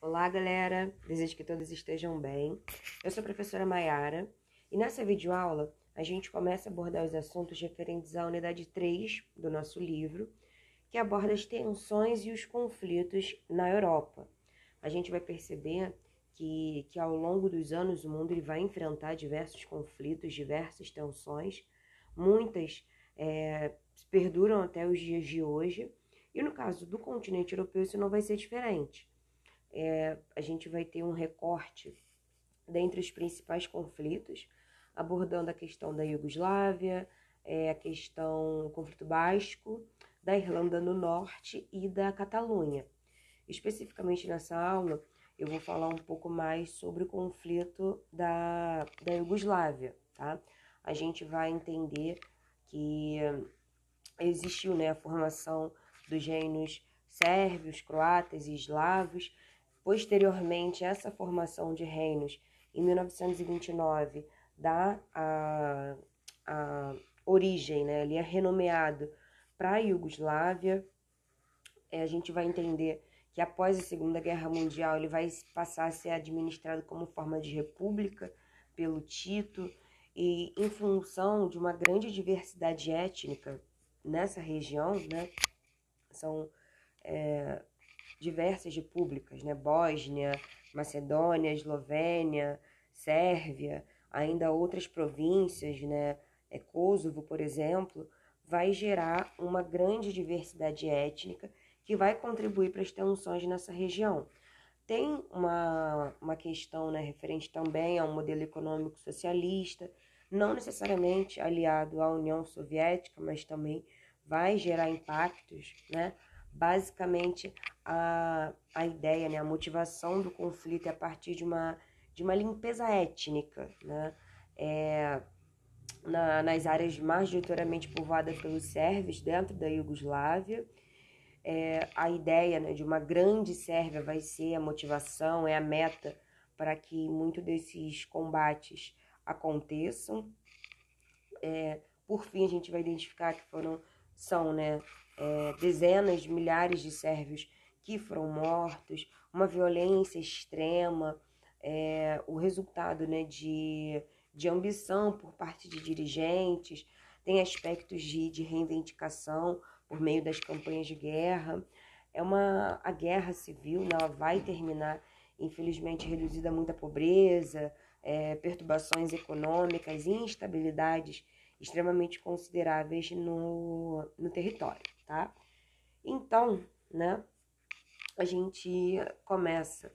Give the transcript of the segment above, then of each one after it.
Olá, galera! Desejo que todos estejam bem. Eu sou a professora Maiara e nessa videoaula a gente começa a abordar os assuntos referentes à unidade 3 do nosso livro, que aborda as tensões e os conflitos na Europa. A gente vai perceber que ao longo dos anos o mundo ele vai enfrentar diversos conflitos, diversas tensões, muitas perduram até os dias de hoje, e no caso do continente europeu isso não vai ser diferente. A gente vai ter um recorte dentre os principais conflitos, abordando a questão da Iugoslávia, o conflito basco, da Irlanda do Norte e da Catalunha. Especificamente nessa aula, eu vou falar um pouco mais sobre o conflito da Iugoslávia, tá? A gente vai entender que existiu, né, a formação dos reinos sérvios, croatas e eslavos. Posteriormente, essa formação de reinos, em 1929, dá a origem, né? Ele é renomeado para a Iugoslávia. A gente vai entender que após a Segunda Guerra Mundial ele vai passar a ser administrado como forma de república pelo Tito, e em função de uma grande diversidade étnica nessa região, né? São diversas repúblicas, né? Bósnia, Macedônia, Eslovênia, Sérvia, ainda outras províncias, né? Kosovo, por exemplo, vai gerar uma grande diversidade étnica que vai contribuir para as tensões nessa região. Tem uma questão, né, referente também a um modelo econômico socialista, não necessariamente aliado à União Soviética, mas também vai gerar impactos, né? Basicamente, a ideia, né, a motivação do conflito é a partir de uma limpeza étnica, né? Nas áreas majoritariamente povoadas pelos sérvios dentro da Iugoslávia. A ideia, né, de uma grande Sérvia vai ser a motivação, é a meta para que muitos desses combates aconteçam. Por fim, a gente vai identificar que são dezenas de milhares de sérvios que foram mortos, uma violência extrema, o resultado, né, de ambição por parte de dirigentes, tem aspectos de reivindicação por meio das campanhas de guerra. A guerra civil, né, ela vai terminar, infelizmente, reduzida a muita pobreza, perturbações econômicas e instabilidades extremamente consideráveis no território, tá? Então, né, a gente começa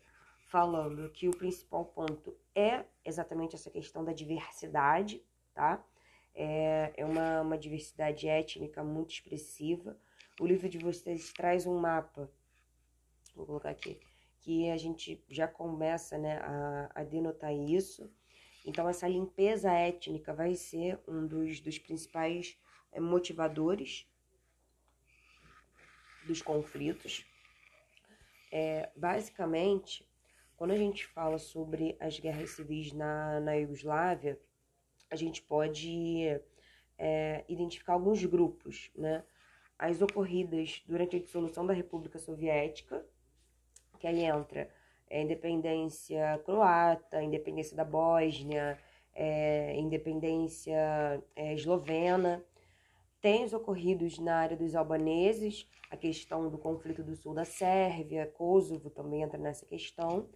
falando que o principal ponto é exatamente essa questão da diversidade, tá? É uma diversidade étnica muito expressiva. O livro de vocês traz um mapa, vou colocar aqui, que a gente já começa, né, a denotar isso. Então, essa limpeza étnica vai ser um dos principais motivadores dos conflitos. Basicamente, quando a gente fala sobre as guerras civis na Iugoslávia, a gente pode identificar alguns grupos, né? As ocorridas durante a dissolução da República Soviética, que aí entra a independência croata, a independência da Bósnia, independência eslovena. Tem os ocorridos na área dos albaneses, a questão do conflito do sul da Sérvia, Kosovo também entra nessa questão,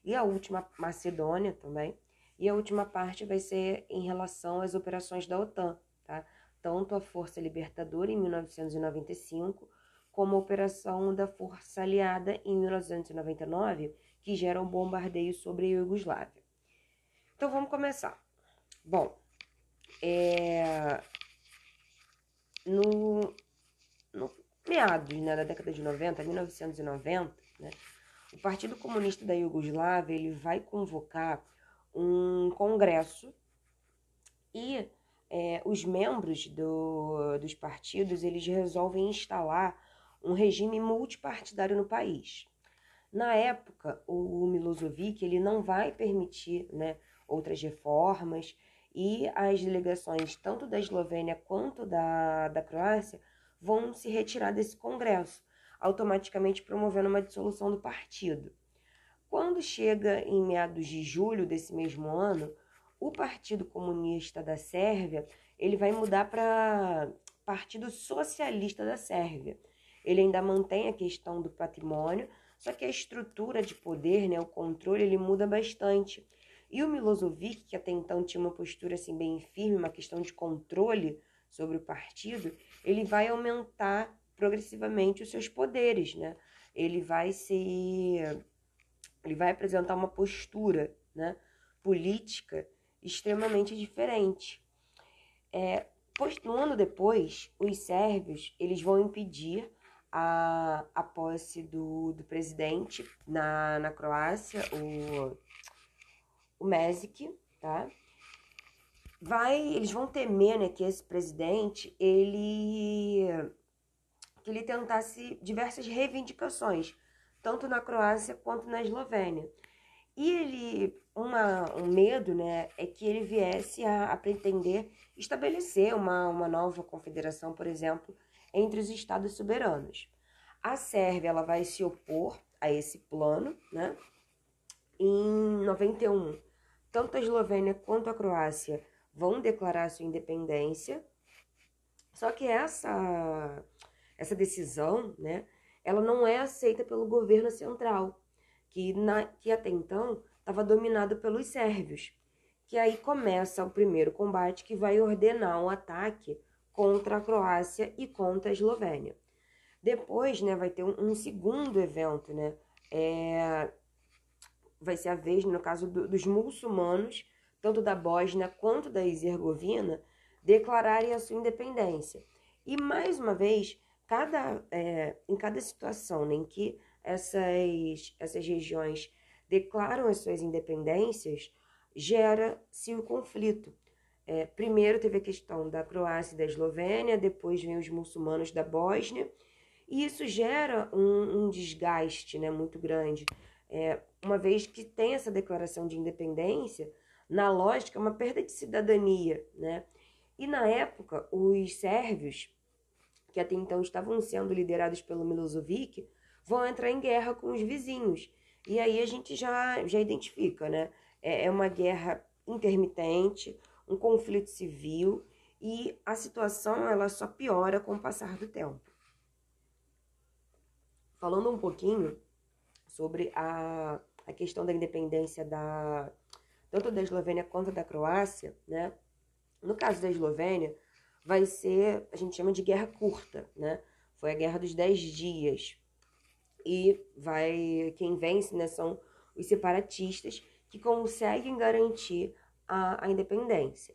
e a última, Macedônia também. E a última parte vai ser em relação às operações da OTAN, tá? Tanto a Força Libertadora em 1995, como a Operação da Força Aliada em 1999, que gera um bombardeio sobre a Iugoslávia. Então vamos começar. Bom, no meados, né, da década de 90, 1990, né, o Partido Comunista da Iugoslávia ele vai convocar um congresso e os membros dos partidos eles resolvem instalar um regime multipartidário no país. Na época, o Milošević ele não vai permitir, né, outras reformas, e as delegações tanto da Eslovênia quanto da Croácia vão se retirar desse congresso, automaticamente promovendo uma dissolução do partido. Quando chega em meados de julho desse mesmo ano, o Partido Comunista da Sérvia, ele vai mudar para Partido Socialista da Sérvia. Ele ainda mantém a questão do patrimônio, só que a estrutura de poder, né, o controle, ele muda bastante. E o Milošević, que até então tinha uma postura assim bem firme, uma questão de controle sobre o partido, ele vai aumentar progressivamente os seus poderes, né? Ele vai apresentar uma postura, né, política extremamente diferente. Um ano depois, os sérvios eles vão impedir a posse do presidente na Croácia, o Mesić, tá? Eles vão temer, né, que esse presidente ele tentasse diversas reivindicações, tanto na Croácia quanto na Eslovênia. E um medo, né, é que ele viesse a pretender estabelecer uma nova confederação, por exemplo, entre os estados soberanos. A Sérvia ela vai se opor a esse plano, né? Em 91, tanto a Eslovênia quanto a Croácia vão declarar sua independência. Só que essa decisão, né, ela não é aceita pelo governo central, que até então estava dominado pelos sérvios. Que aí começa o primeiro combate que vai ordenar um ataque contra a Croácia e contra a Eslovênia. Depois, né, vai ter um segundo evento, né, vai ser a vez, no caso dos muçulmanos, tanto da Bósnia quanto da Herzegovina, declararem a sua independência. E, mais uma vez, em cada situação, né, em que essas regiões declaram as suas independências, gera-se o conflito. Primeiro teve a questão da Croácia e da Eslovênia, depois vem os muçulmanos da Bósnia, e isso gera um desgaste, né, muito grande. Uma vez que tem essa declaração de independência, na lógica, é uma perda de cidadania, né? E na época, os sérvios, que até então estavam sendo liderados pelo Milošević, vão entrar em guerra com os vizinhos. E aí a gente já identifica, né? É uma guerra intermitente, um conflito civil, e a situação ela só piora com o passar do tempo. Falando um pouquinho sobre a questão da independência tanto da Eslovênia quanto da Croácia, né? No caso da Eslovênia, vai ser, a gente chama de guerra curta, né? Foi a Guerra dos 10 Dias. E quem vence, né, são os separatistas que conseguem garantir a independência.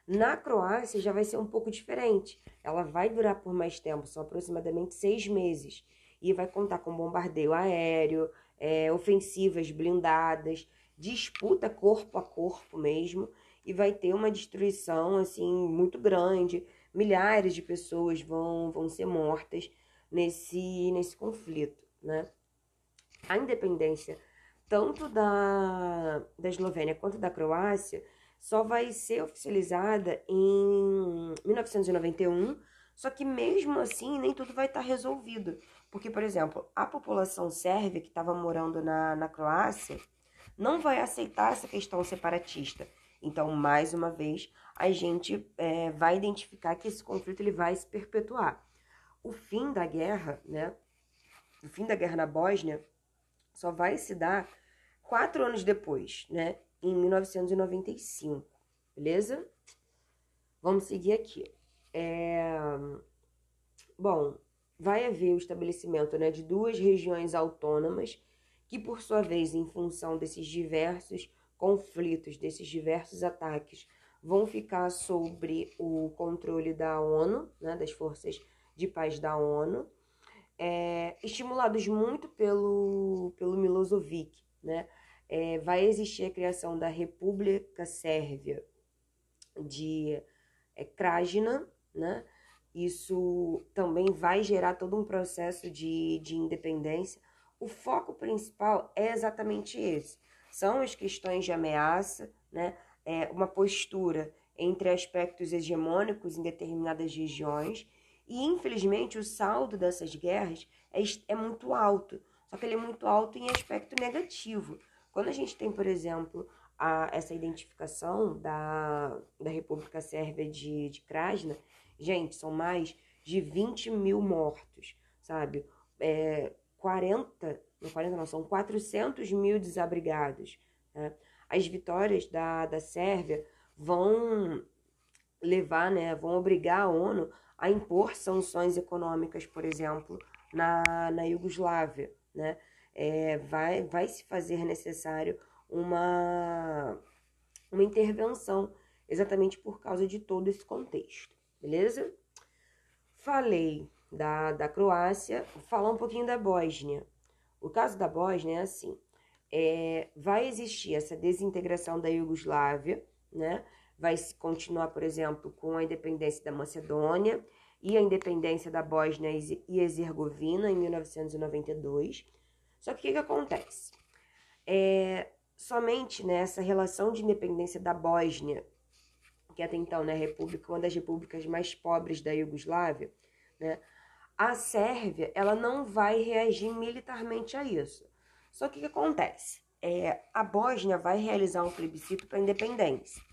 Na Croácia já vai ser um pouco diferente. Ela vai durar por mais tempo, são aproximadamente 6 meses. E vai contar com bombardeio aéreo, ofensivas blindadas, disputa corpo a corpo mesmo, e vai ter uma destruição assim muito grande. Milhares de pessoas vão ser mortas nesse conflito, né? A independência tanto da Eslovênia quanto da Croácia só vai ser oficializada em 1991, só que mesmo assim nem tudo vai estar resolvido. Porque, por exemplo, a população sérvia que estava morando na Croácia não vai aceitar essa questão separatista. Então, mais uma vez, a gente vai identificar que esse conflito ele vai se perpetuar. O fim da guerra, né? O fim da guerra na Bósnia só vai se dar 4 anos depois, né? Em 1995, beleza? Vamos seguir aqui. Bom, vai haver o estabelecimento, né, de 2 regiões autônomas que, por sua vez, em função desses diversos conflitos, desses diversos ataques, vão ficar sobre o controle da ONU, né, das forças de paz da ONU, estimulados muito pelo Milošević, né? Vai existir a criação da República Sérvia de Krajina, né? Isso também vai gerar todo um processo de independência. O foco principal é exatamente esse. São as questões de ameaça, né? Uma postura entre aspectos hegemônicos em determinadas regiões. E, infelizmente, o saldo dessas guerras é muito alto, só que ele é muito alto em aspecto negativo. Quando a gente tem, por exemplo, essa identificação da República Sérvia de Krasna, gente, são mais de 20 mil mortos, sabe? 40, não 40 não, são 400 mil desabrigados, né? As vitórias da Sérvia vão levar, né, vão obrigar a ONU a impor sanções econômicas, por exemplo, na Iugoslávia, né? Vai se fazer necessário uma intervenção, exatamente por causa de todo esse contexto, beleza? Falei da Croácia, vou falar um pouquinho da Bósnia. O caso da Bósnia é assim, vai existir essa desintegração da Iugoslávia, né? Vai continuar, por exemplo, com a independência da Macedônia e a independência da Bósnia e Herzegovina em 1992. Só que o que acontece? Somente nessa relação de independência da Bósnia, que até então, né, uma das repúblicas mais pobres da Iugoslávia, né, a Sérvia ela não vai reagir militarmente a isso. Só que o que acontece? A Bósnia vai realizar um plebiscito para a independência.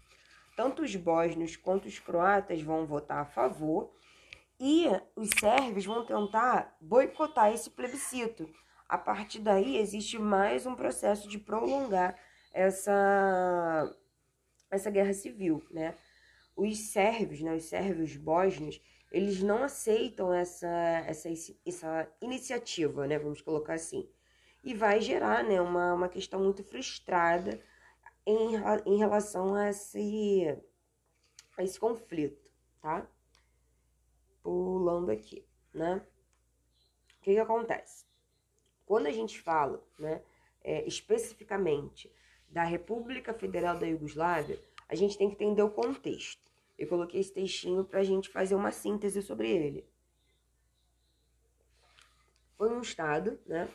Tanto os bósnios quanto os croatas vão votar a favor e os sérvios vão tentar boicotar esse plebiscito. A partir daí, existe mais um processo de prolongar essa guerra civil, né? Os sérvios bósnios, eles não aceitam essa iniciativa, né? Vamos colocar assim. E vai gerar, né, uma questão muito frustrada em relação a esse conflito, tá? Pulando aqui, né? O que acontece? Quando a gente fala, né, especificamente da República Federal da Iugoslávia, a gente tem que entender o contexto. Eu coloquei esse textinho para a gente fazer uma síntese sobre ele. Foi um estado, né,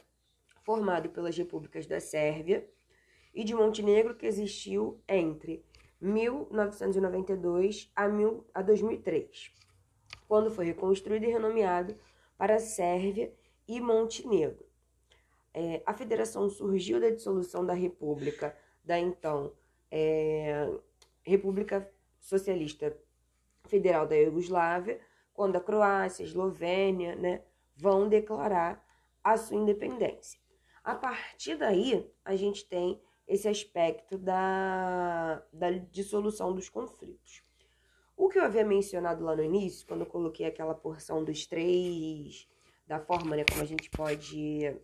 formado pelas repúblicas da Sérvia e de Montenegro que existiu entre 1992 a 2003, quando foi reconstruído e renomeado para Sérvia e Montenegro. A federação surgiu da dissolução da República, da então República Socialista Federal da Iugoslávia, quando a Croácia, a Eslovênia, né, vão declarar a sua independência. A partir daí, a gente tem esse aspecto da dissolução dos conflitos. O que eu havia mencionado lá no início, quando eu coloquei aquela porção dos três, da forma, né, como a gente pode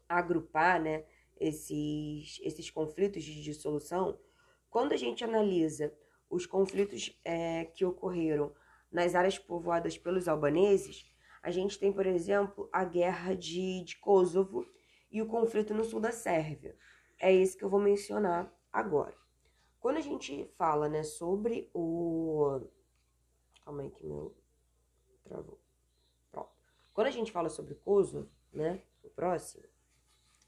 agrupar, né, esses conflitos de dissolução, quando a gente analisa os conflitos que ocorreram nas áreas povoadas pelos albaneses, a gente tem, por exemplo, a guerra de Kosovo e o conflito no sul da Sérvia. É esse que eu vou mencionar agora. Quando a gente fala, né, sobre o... Calma aí que meu... Travou. Pronto. Quando a gente fala sobre Kosovo, né, o próximo,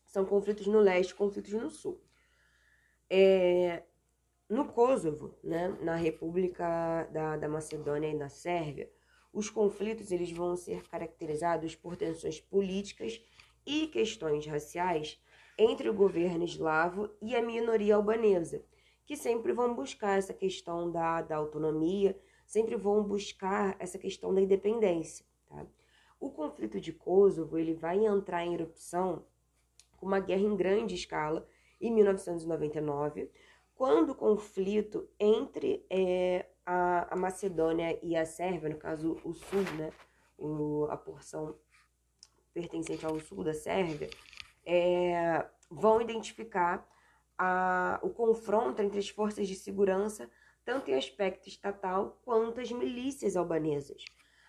são conflitos no leste, conflitos no sul. No Kosovo, né, na República da Macedônia e da Sérvia, os conflitos eles vão ser caracterizados por tensões políticas e questões raciais entre o governo eslavo e a minoria albanesa, que sempre vão buscar essa questão da autonomia, sempre vão buscar essa questão da independência. Tá? O conflito de Kosovo ele vai entrar em erupção com uma guerra em grande escala em 1999, quando o conflito entre a Macedônia e a Sérvia, no caso o sul, né, a porção pertencente ao sul da Sérvia, vão identificar o confronto entre as forças de segurança, tanto em aspecto estatal quanto as milícias albanesas.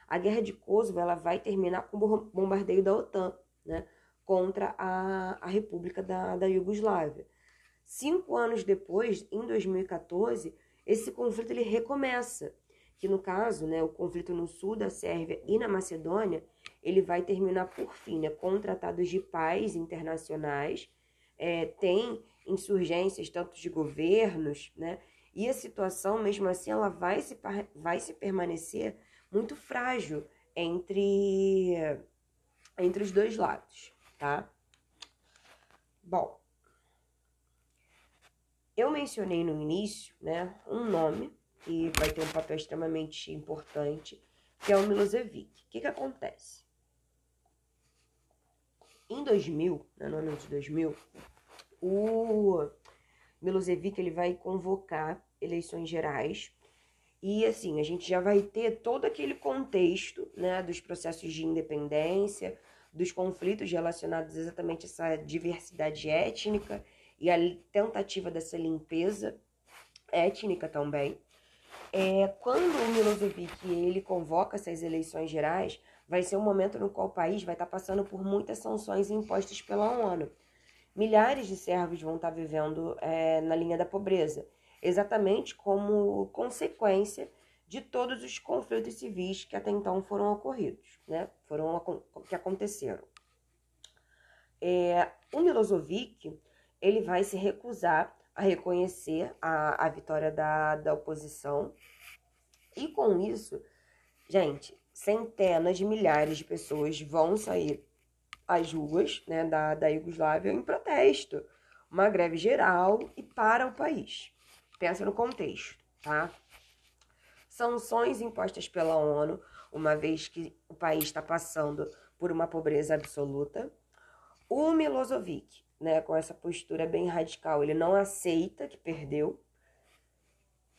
A guerra de Kosovo ela vai terminar com o bombardeio da OTAN, né, contra a República da Iugoslávia. 5 anos depois, em 2014, esse conflito ele recomeça, que no caso, né, o conflito no sul da Sérvia e na Macedônia, ele vai terminar por fim, né, com tratados de paz internacionais, tem insurgências tanto de governos, né, e a situação, mesmo assim, ela vai se permanecer muito frágil entre os dois lados, tá? Bom, eu mencionei no início, né, um nome que vai ter um papel extremamente importante, que é o Milosevic. O que acontece? Em 2000, né, no ano de 2000, o Milosevic ele vai convocar eleições gerais e assim, a gente já vai ter todo aquele contexto, né, dos processos de independência, dos conflitos relacionados exatamente a essa diversidade étnica e a tentativa dessa limpeza étnica também. Quando o Milosevic ele convoca essas eleições gerais, vai ser um momento no qual o país vai estar passando por muitas sanções impostas pela ONU. Milhares de sérvios vão estar vivendo na linha da pobreza, exatamente como consequência de todos os conflitos civis que até então foram ocorridos, né? Que aconteceram. O Milosevic ele vai se recusar a reconhecer a vitória da oposição e com isso, gente, centenas de milhares de pessoas vão sair às ruas, né, da Iugoslávia em protesto, uma greve geral e para o país. Pensa no contexto, tá? Sanções impostas pela ONU, uma vez que o país está passando por uma pobreza absoluta. O Milosevic, né, com essa postura bem radical, ele não aceita que perdeu.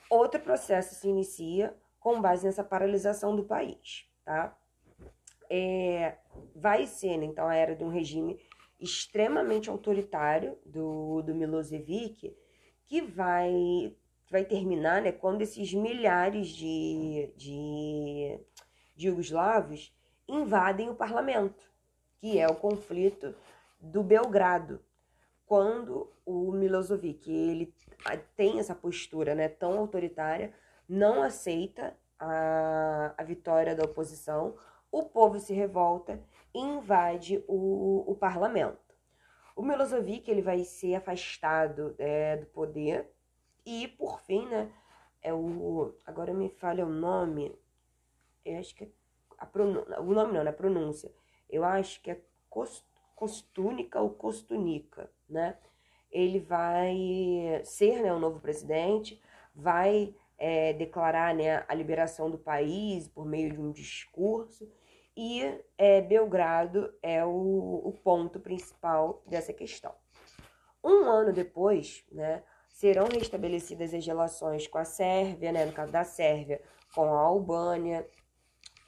Outro processo se inicia com base nessa paralisação do país, tá? Vai ser, né, então, a era de um regime extremamente autoritário do Milosevic, que vai terminar, né, quando esses milhares de iugoslavos invadem o parlamento, que é o conflito do Belgrado. Quando o Milosevic ele tem essa postura, né, tão autoritária, não aceita a vitória da oposição, o povo se revolta e invade o parlamento. O Milosevic ele vai ser afastado do poder e, por fim, né, agora me falha o nome, eu acho que é o nome não, na pronúncia, eu acho que é Kostunica ou Kostunica, né? Ele vai ser, né, o novo presidente, vai declarar, né, a liberação do país por meio de um discurso e Belgrado é o ponto principal dessa questão. Um ano depois, né, serão restabelecidas as relações com a Sérvia, né, no caso da Sérvia, com a Albânia.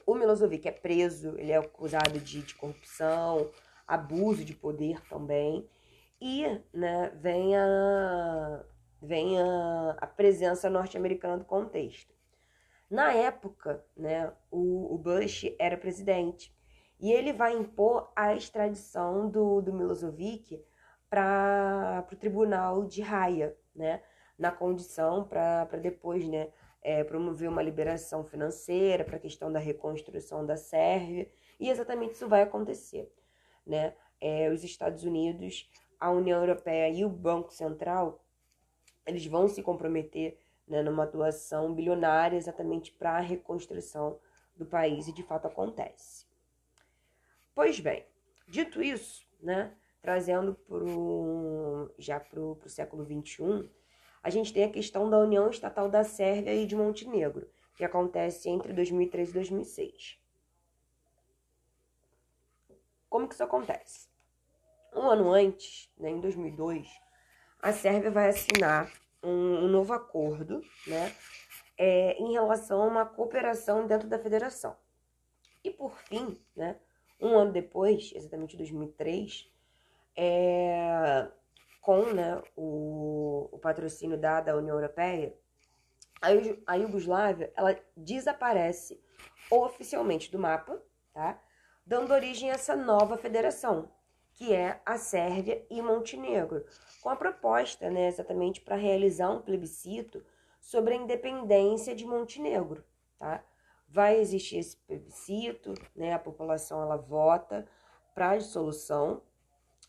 O Milosevic é preso, ele é acusado de corrupção, abuso de poder também. E, né, vem a presença norte-americana do contexto. Na época, né, o Bush era presidente e ele vai impor a extradição do Milosevic para o tribunal de Haia, né, na condição para depois, né, promover uma liberação financeira para a questão da reconstrução da Sérvia, e exatamente isso vai acontecer, né? Os Estados Unidos, a União Europeia e o Banco Central, eles vão se comprometer, né, numa doação bilionária exatamente para a reconstrução do país, e de fato acontece. Pois bem, dito isso, né, trazendo já para o século XXI, a gente tem a questão da União Estatal da Sérvia e de Montenegro, que acontece entre 2003 e 2006. Como que isso acontece? Um ano antes, né, em 2002, a Sérvia vai assinar um novo acordo, né, em relação a uma cooperação dentro da federação. E por fim, né, um ano depois, exatamente em 2003, com, né, o patrocínio da União Europeia, a Iugoslávia ela desaparece oficialmente do mapa, tá? Dando origem a essa nova federação, que é a Sérvia e Montenegro, com a proposta, né, exatamente para realizar um plebiscito sobre a independência de Montenegro, tá? Vai existir esse plebiscito, né, a população ela vota para a dissolução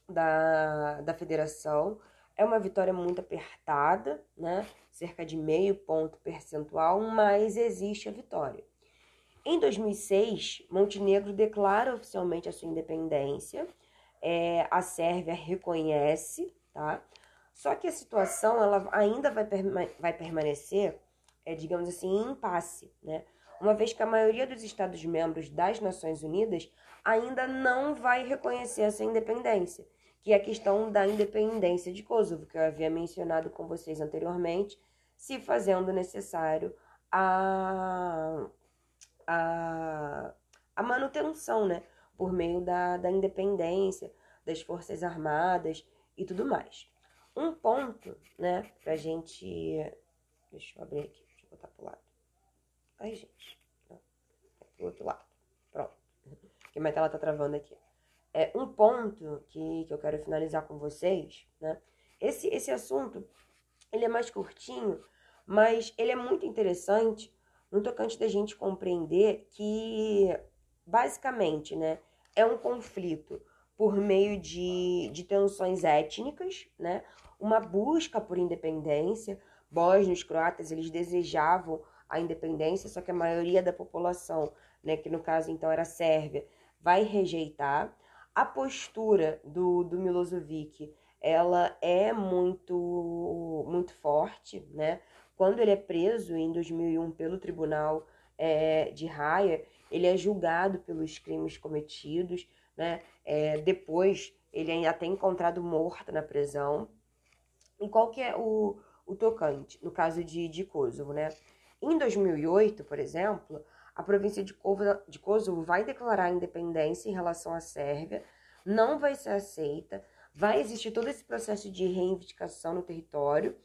da federação. É uma vitória muito apertada, né? Cerca de 0,5 ponto percentual, mas existe a vitória. Em 2006, Montenegro declara oficialmente a sua independência, a Sérvia reconhece, tá? Só que a situação ela ainda vai permanecer, digamos assim, em impasse, né? Uma vez que a maioria dos Estados-membros das Nações Unidas ainda não vai reconhecer essa independência, que é a questão da independência de Kosovo, que eu havia mencionado com vocês anteriormente, se fazendo necessário a, a, a manutenção, né? Por meio da independência, das Forças Armadas e tudo mais. Um ponto, né, pra gente... Deixa eu abrir aqui, deixa eu botar pro lado. Ai, gente. Pro outro lado. Pronto. Porque minha tela tá travando aqui. Um ponto que eu quero finalizar com vocês, né? Esse assunto, ele é mais curtinho, mas ele é muito interessante no tocante da gente compreender que, basicamente, né, é um conflito por meio de tensões étnicas, né? Uma busca por independência. Bósnios, croatas, eles desejavam a independência, só que a maioria da população, né, que no caso então era sérvia, vai rejeitar. A postura do Milosevic, ela é muito forte, né? Quando ele é preso em 2001 pelo tribunal de Haia, ele é julgado pelos crimes cometidos, né? Depois ele é até encontrado morto na prisão. E qual que é o tocante, no caso de Kosovo, né? Em 2008, por exemplo, a província de Kosovo vai declarar a independência em relação à Sérvia, não vai ser aceita, vai existir todo esse processo de reivindicação no território.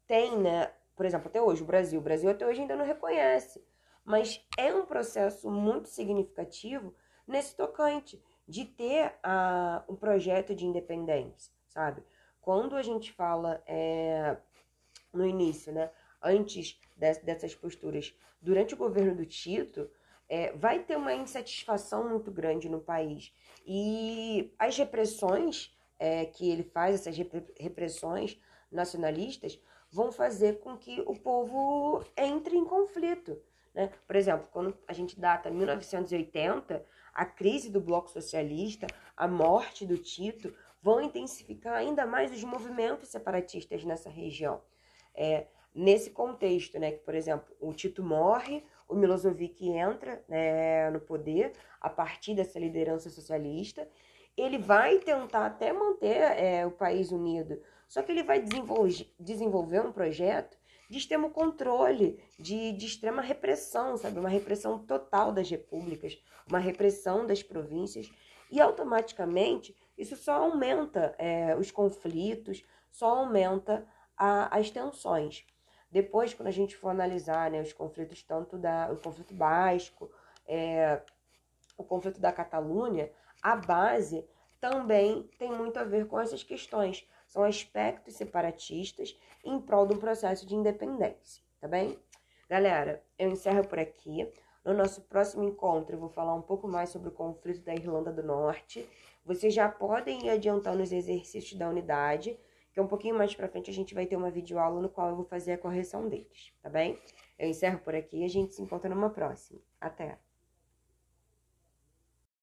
Tem, né, por exemplo, até hoje, o Brasil até hoje ainda não reconhece, mas é um processo muito significativo nesse tocante, de ter um projeto de independência, sabe? Quando a gente fala no início, né, antes dessas posturas, durante o governo do Tito, vai ter uma insatisfação muito grande no país. E as repressões que ele faz, essas repressões nacionalistas, vão fazer com que o povo entre em conflito, né? Por exemplo, quando a gente data 1980, a crise do Bloco Socialista, a morte do Tito, vão intensificar ainda mais os movimentos separatistas nessa região. Nesse contexto, né, que, por exemplo, o Tito morre, o Milosevic entra, né, no poder a partir dessa liderança socialista, ele vai tentar até manter o país unido, só que ele vai desenvolver um projeto de extremo controle, de extrema repressão, sabe? Uma repressão total das repúblicas, uma repressão das províncias, e automaticamente isso só aumenta os conflitos, só aumenta as tensões. Depois, quando a gente for analisar, né, os conflitos, o conflito basco, o conflito da Catalunha, a base também tem muito a ver com essas questões. São aspectos separatistas em prol de um processo de independência, tá bem? Galera, eu encerro por aqui. No nosso próximo encontro, eu vou falar um pouco mais sobre o conflito da Irlanda do Norte. Vocês já podem ir adiantando os exercícios da unidade, que um pouquinho mais pra frente a gente vai ter uma videoaula no qual eu vou fazer a correção deles, tá bem? Eu encerro por aqui e a gente se encontra numa próxima. Até!